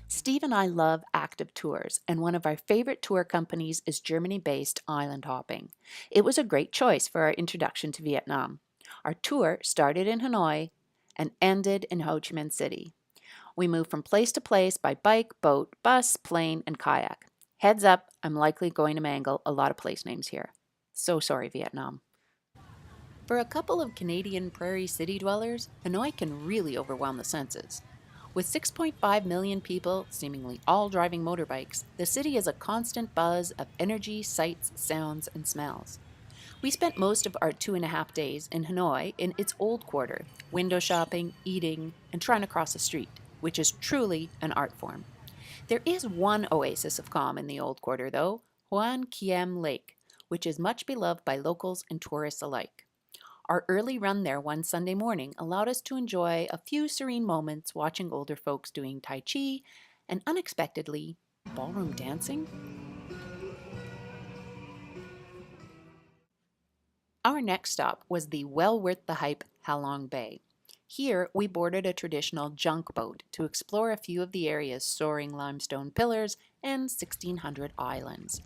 Steve and I love active tours, and one of our favorite tour companies is Germany-based Islandhopping. It was a great choice for our introduction to Vietnam. Our tour started in Hanoi and ended in Ho Chi Minh City. We moved from place to place by bike, boat, bus, plane, and kayak. Heads up, I'm likely going to mangle a lot of place names here. So sorry, Vietnam. For a couple of Canadian prairie city dwellers, Hanoi can really overwhelm the senses. With 6.5 million people, seemingly all driving motorbikes, the city is a constant buzz of energy, sights, sounds, and smells. We spent most of our 2.5 days in Hanoi in its old quarter, window shopping, eating, and trying to cross the street, which is truly an art form. There is one oasis of calm in the old quarter, though, Hoan Kiem Lake, which is much beloved by locals and tourists alike. Our early run there one Sunday morning allowed us to enjoy a few serene moments watching older folks doing Tai Chi and unexpectedly, ballroom dancing. Our next stop was the well worth the hype Halong Bay. Here, we boarded a traditional junk boat to explore a few of the area's soaring limestone pillars and 1600 islands.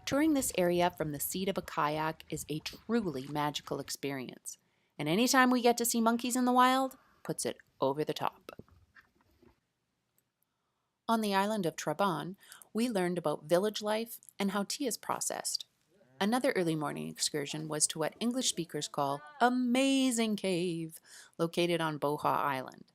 Touring this area from the seat of a kayak is a truly magical experience, and anytime we get to see monkeys in the wild, puts it over the top. On the island of Traban, we learned about village life and how tea is processed. Another early morning excursion was to what English speakers call Amazing Cave, located on Boha Island.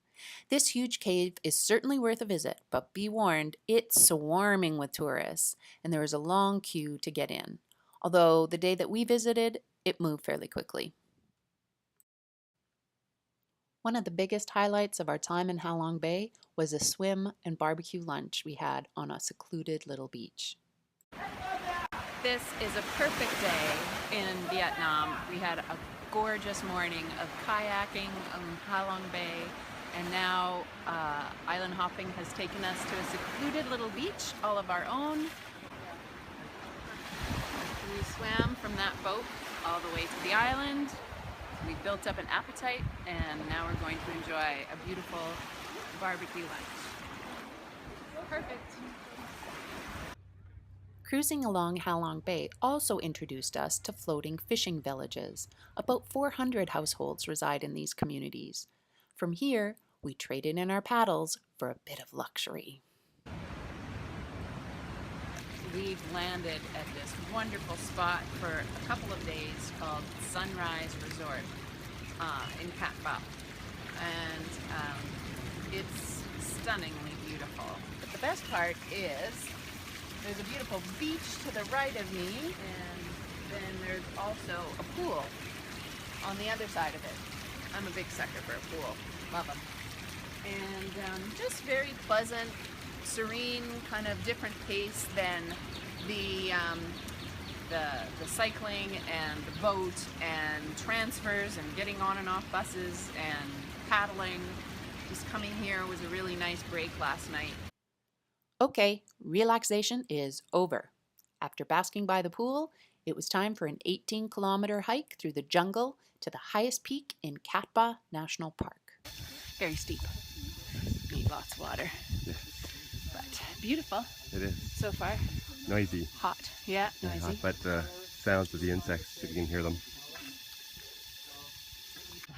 This huge cave is certainly worth a visit, but be warned, it's swarming with tourists, and there is a long queue to get in. Although the day that we visited, it moved fairly quickly. One of the biggest highlights of our time in Halong Bay was a swim and barbecue lunch we had on a secluded little beach. This is a perfect day in Vietnam. We had a gorgeous morning of kayaking on Halong Bay, and now island hopping has taken us to a secluded little beach, all of our own. We swam from that boat all the way to the island. We built up an appetite, and now we're going to enjoy a beautiful barbecue lunch. Perfect. Cruising along Halong Bay also introduced us to floating fishing villages. About 400 households reside in these communities. From here, we traded in our paddles for a bit of luxury. We've landed at this wonderful spot for a couple of days called Sunrise Resort in Cat Ba. And it's stunningly beautiful. But the best part is there's a beautiful beach to the right of me, and then there's also a pool on the other side of it. I'm a big sucker for a pool. Love them. And just very pleasant, serene, kind of different pace than the cycling and the boat and transfers and getting on and off buses and paddling. Just coming here was a really nice break last night. Okay, relaxation is over. After basking by the pool, it was time for an 18-kilometer hike through the jungle to the highest peak in Cat Ba National Park. Very steep. Need lots of water. Yeah. But beautiful. It is. So far. Noisy. Hot. Yeah, noisy. Hot, but sounds of the insects, if you can hear them.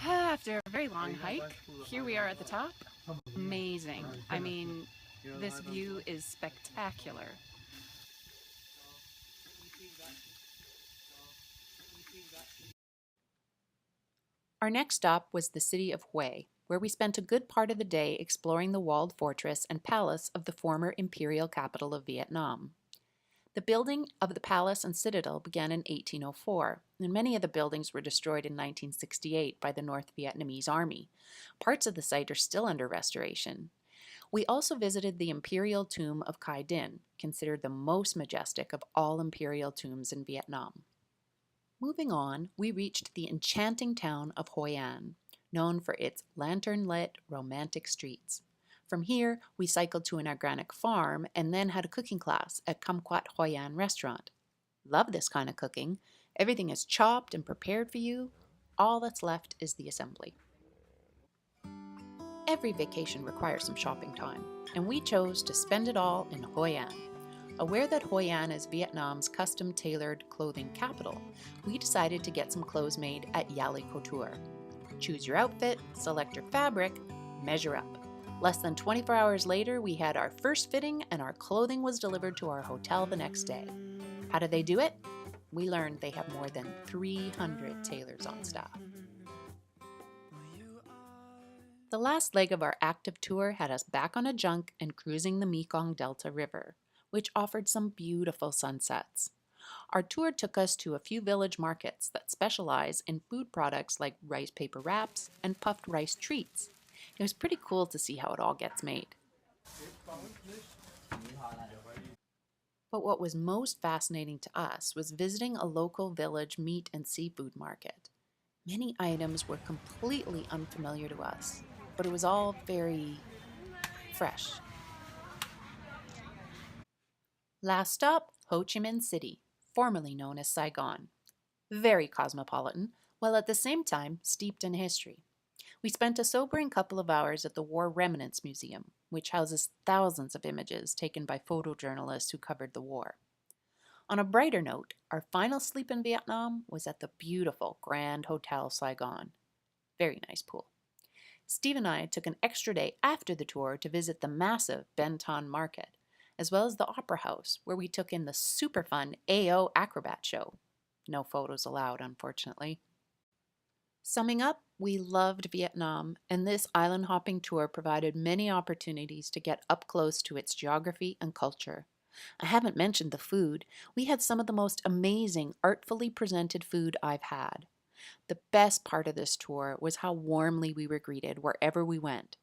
After a very long hike, here we are at the top. Amazing. I mean, this view is spectacular. Our next stop was the city of Hue, where we spent a good part of the day exploring the walled fortress and palace of the former imperial capital of Vietnam. The building of the palace and citadel began in 1804, and many of the buildings were destroyed in 1968 by the North Vietnamese Army. Parts of the site are still under restoration. We also visited the imperial tomb of Khai Dinh, considered the most majestic of all imperial tombs in Vietnam. Moving on, we reached the enchanting town of Hoi An, known for its lantern-lit romantic streets. From here, we cycled to an organic farm and then had a cooking class at Kumquat Hoi An restaurant. Love this kind of cooking. Everything is chopped and prepared for you. All that's left is the assembly. Every vacation requires some shopping time, and we chose to spend it all in Hoi An. Aware that Hoi An is Vietnam's custom-tailored clothing capital, we decided to get some clothes made at Yali Couture. Choose your outfit, select your fabric, measure up. Less than 24 hours later, we had our first fitting and our clothing was delivered to our hotel the next day. How did they do it? We learned they have more than 300 tailors on staff. The last leg of our active tour had us back on a junk and cruising the Mekong Delta River, which offered some beautiful sunsets. Our tour took us to a few village markets that specialize in food products like rice paper wraps and puffed rice treats. It was pretty cool to see how it all gets made. But what was most fascinating to us was visiting a local village meat and seafood market. Many items were completely unfamiliar to us, but it was all very fresh. Last stop, Ho Chi Minh City, formerly known as Saigon. Very cosmopolitan, while at the same time steeped in history. We spent a sobering couple of hours at the War Remnants Museum, which houses thousands of images taken by photojournalists who covered the war. On a brighter note, our final sleep in Vietnam was at the beautiful Grand Hotel Saigon. Very nice pool. Steve and I took an extra day after the tour to visit the massive Ben Thanh Market, as well as the Opera House, where we took in the super fun AO Acrobat Show. No photos allowed, unfortunately. Summing up, we loved Vietnam, and this island hopping tour provided many opportunities to get up close to its geography and culture. I haven't mentioned the food. We had some of the most amazing, artfully presented food I've had. The best part of this tour was how warmly we were greeted wherever we went.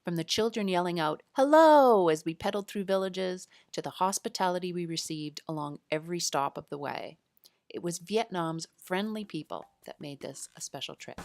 From the children yelling out, "Hello!" as we pedaled through villages, to the hospitality we received along every stop of the way. It was Vietnam's friendly people that made this a special trip.